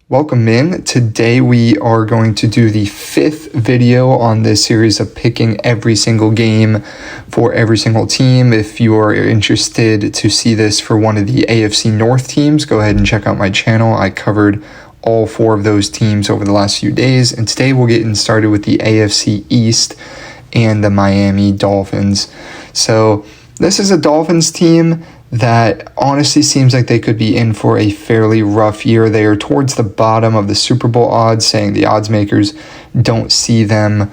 Welcome in. Today we are going to do the 5th video on this series of picking every single game for every single team. If you are interested to see this for one of the AFC North teams, go ahead and check out my channel. I covered all 4 of those teams over the last few days, and today we're getting started with the AFC East and the Miami Dolphins. So this is a Dolphins team that honestly seems like they could be in for a fairly rough year. They are towards the bottom of the Super Bowl odds, saying the odds makers don't see them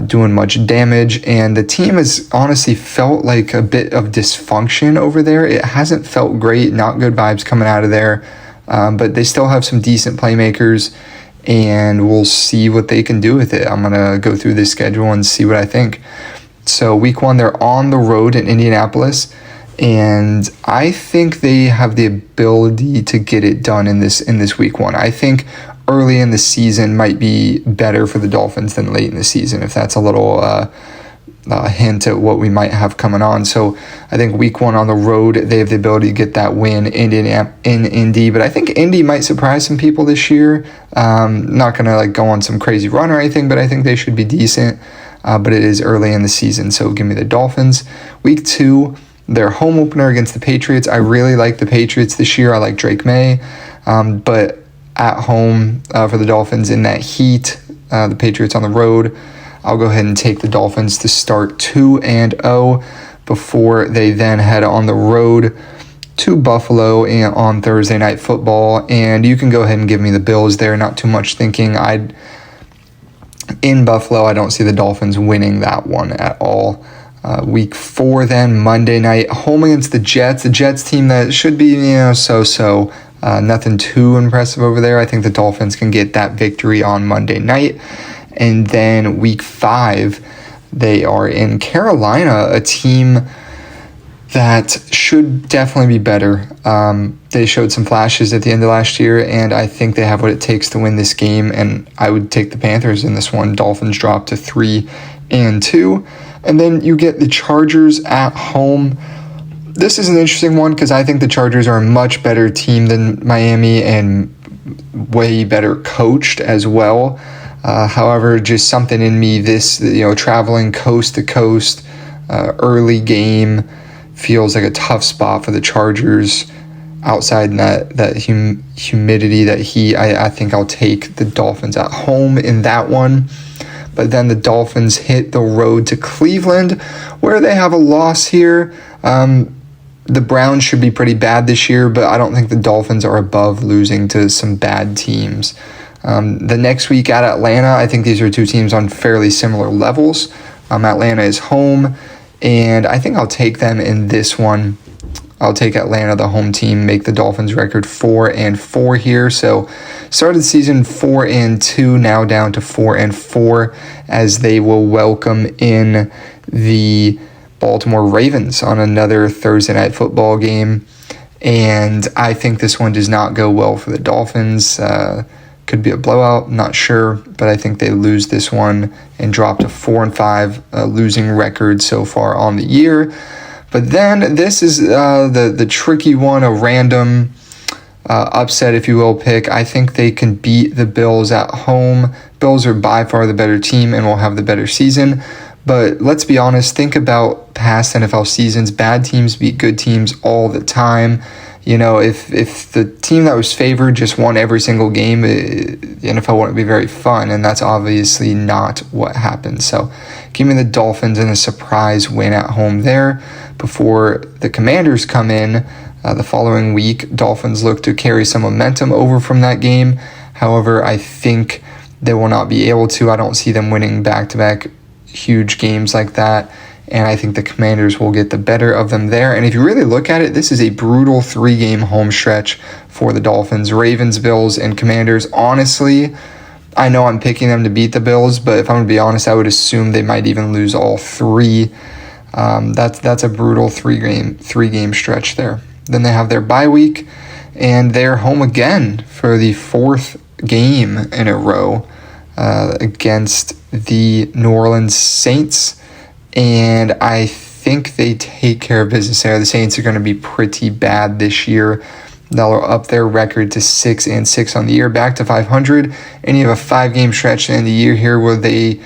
doing much damage. And the team has honestly felt like a bit of dysfunction over there. It hasn't felt great, not good vibes coming out of there, but they still have some decent playmakers, and we'll see what they can do with it. I'm going to go through this schedule and see what I think. So week 1, they're on the road in Indianapolis, and I think they have the ability to get it done in this week 1. I think early in the season might be better for the Dolphins than late in the season, if that's a little hint at what we might have coming on. So I think week 1 on the road, they have the ability to get that win in Indy, but I think Indy might surprise some people this year. Not going to go on some crazy run or anything, but I think they should be decent. But it is early in the season, so give me the Dolphins. Week 2, their home opener against the Patriots. I really like the Patriots this year. I like Drake May, but at home for the Dolphins in that heat, the Patriots on the road, I'll go ahead and take the Dolphins to start 2-0 before they then head on the road to Buffalo on Thursday Night Football. And you can go ahead and give me the Bills there. Not too much thinking. In Buffalo, I don't see the Dolphins winning that one at all. Week 4 then, Monday night, home against the Jets. The Jets team that should be, so-so. Nothing too impressive over there. I think the Dolphins can get that victory on Monday night. And then week 5, they are in Carolina, a team that should definitely be better. They showed some flashes at the end of last year, and I think they have what it takes to win this game, and I would take the Panthers in this one. Dolphins drop to 3-2. And then you get the Chargers at home. This is an interesting one because I think the Chargers are a much better team than Miami and way better coached as well. However, just something in me, this, traveling coast to coast, early game feels like a tough spot for the Chargers. Outside that humidity, that heat, I think I'll take the Dolphins at home in that one. But then the Dolphins hit the road to Cleveland, where they have a loss here. The Browns should be pretty bad this year, but I don't think the Dolphins are above losing to some bad teams. The next week at Atlanta, I think these are 2 teams on fairly similar levels. Atlanta is home, and I think I'll take them in this one. I'll take Atlanta, the home team, make the Dolphins record 4-4 here. So started the season 4-2, now down to 4-4, as they will welcome in the Baltimore Ravens on another Thursday Night Football game. And I think this one does not go well for the Dolphins. Could be a blowout, not sure, but I think they lose this one and drop to 4-5, losing record so far on the year. But then this is the tricky one, a random upset, if you will, pick. I think they can beat the Bills at home. Bills are by far the better team and will have the better season. But let's be honest, think about past NFL seasons. Bad teams beat good teams all the time. If the team that was favored just won every single game, the NFL wouldn't be very fun, and that's obviously not what happened. So give me the Dolphins in a surprise win at home there before the Commanders come in the following week. Dolphins look to carry some momentum over from that game. However, I think they will not be able to. I don't see them winning back-to-back huge games like that. And I think the Commanders will get the better of them there. And if you really look at it, this is a brutal 3-game home stretch for the Dolphins. Ravens, Bills, and Commanders. Honestly, I know I'm picking them to beat the Bills, but if I'm going to be honest, I would assume they might even lose all 3. That's a brutal 3-game stretch there. Then they have their bye week, and they're home again for the 4th game in a row against the New Orleans Saints. And I think they take care of business there. The Saints are going to be pretty bad this year. That'll up their record to 6-6 on the year, back to 500. And you have a 5-game stretch in the year here where they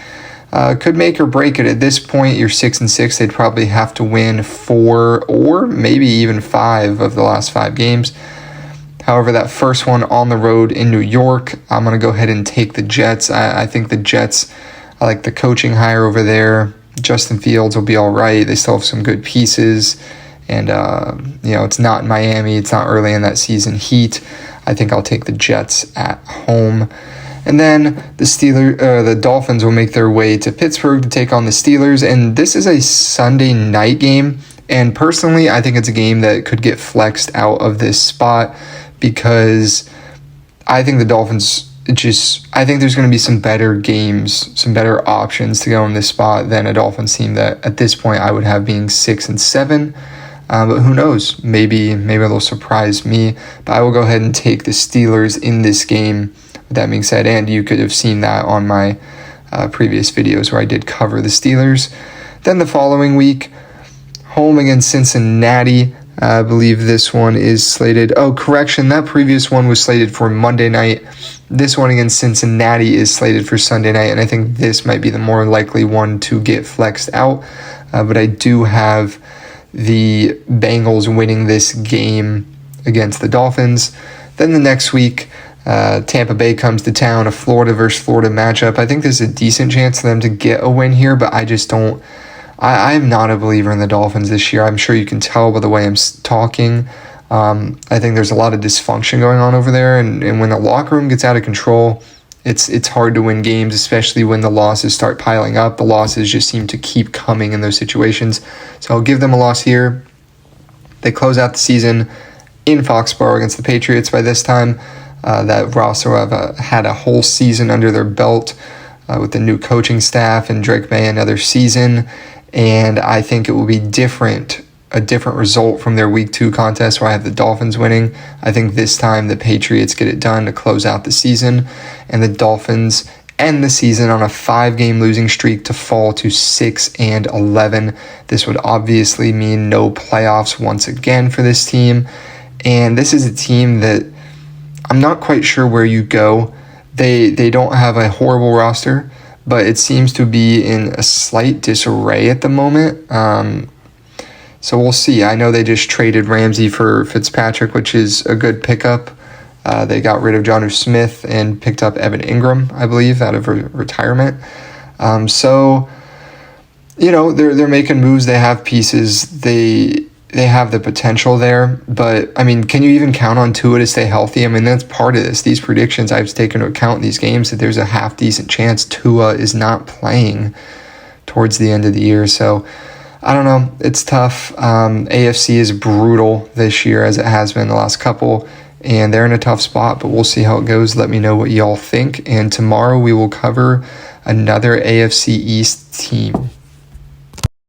could make or break it. At this point, you're 6-6. They'd probably have to win 4 or maybe even 5 of the last 5 games. However, that first one on the road in New York, I'm going to go ahead and take the Jets. I think the Jets, I like the coaching hire over there. Justin Fields will be all right. They still have some good pieces. And, it's not Miami. It's not early in that season heat. I think I'll take the Jets at home. And then the Dolphins will make their way to Pittsburgh to take on the Steelers. And this is a Sunday night game. And personally, I think it's a game that could get flexed out of this spot because I think the Dolphins I think there's going to be some better games, some better options to go in this spot than a Dolphins team that at this point I would have being 6-7. But who knows? Maybe they'll surprise me. But I will go ahead and take the Steelers in this game. With that being said, and you could have seen that on my previous videos where I did cover the Steelers. Then the following week, home against Cincinnati. I believe this one is slated. Oh, correction. That previous one was slated for Monday night. This one against Cincinnati is slated for Sunday night, and I think this might be the more likely one to get flexed out. But I do have the Bengals winning this game against the Dolphins. Then the next week, Tampa Bay comes to town, a Florida versus Florida matchup. I think there's a decent chance for them to get a win here, but I just don't. I'm not a believer in the Dolphins this year. I'm sure you can tell by the way I'm talking. I think there's a lot of dysfunction going on over there, and when the locker room gets out of control, it's hard to win games, especially when the losses start piling up. The losses just seem to keep coming in those situations. So I'll give them a loss here. They close out the season in Foxborough against the Patriots by this time. That roster will have had a whole season under their belt with the new coaching staff and Drake May another season. And I think it will be a different result from their Week 2 contest where I have the Dolphins winning. I think this time the Patriots get it done to close out the season, and the Dolphins end the season on a 5-game losing streak to fall to 6-11. This would obviously mean no playoffs once again for this team, and this is a team that I'm not quite sure where you go. They don't have a horrible roster, but it seems to be in a slight disarray at the moment. So we'll see. I know they just traded Ramsey for Fitzpatrick, which is a good pickup. They got rid of Jonnu Smith and picked up Evan Ingram, I believe, out of retirement. So, they're making moves. They have pieces. They have the potential there. But, can you even count on Tua to stay healthy? That's part of this. These predictions I've taken into account in these games that there's a half-decent chance Tua is not playing towards the end of the year. So, I don't know. It's tough. AFC is brutal this year as it has been the last couple, and they're in a tough spot, but we'll see how it goes. Let me know what y'all think, and tomorrow we will cover another AFC East team.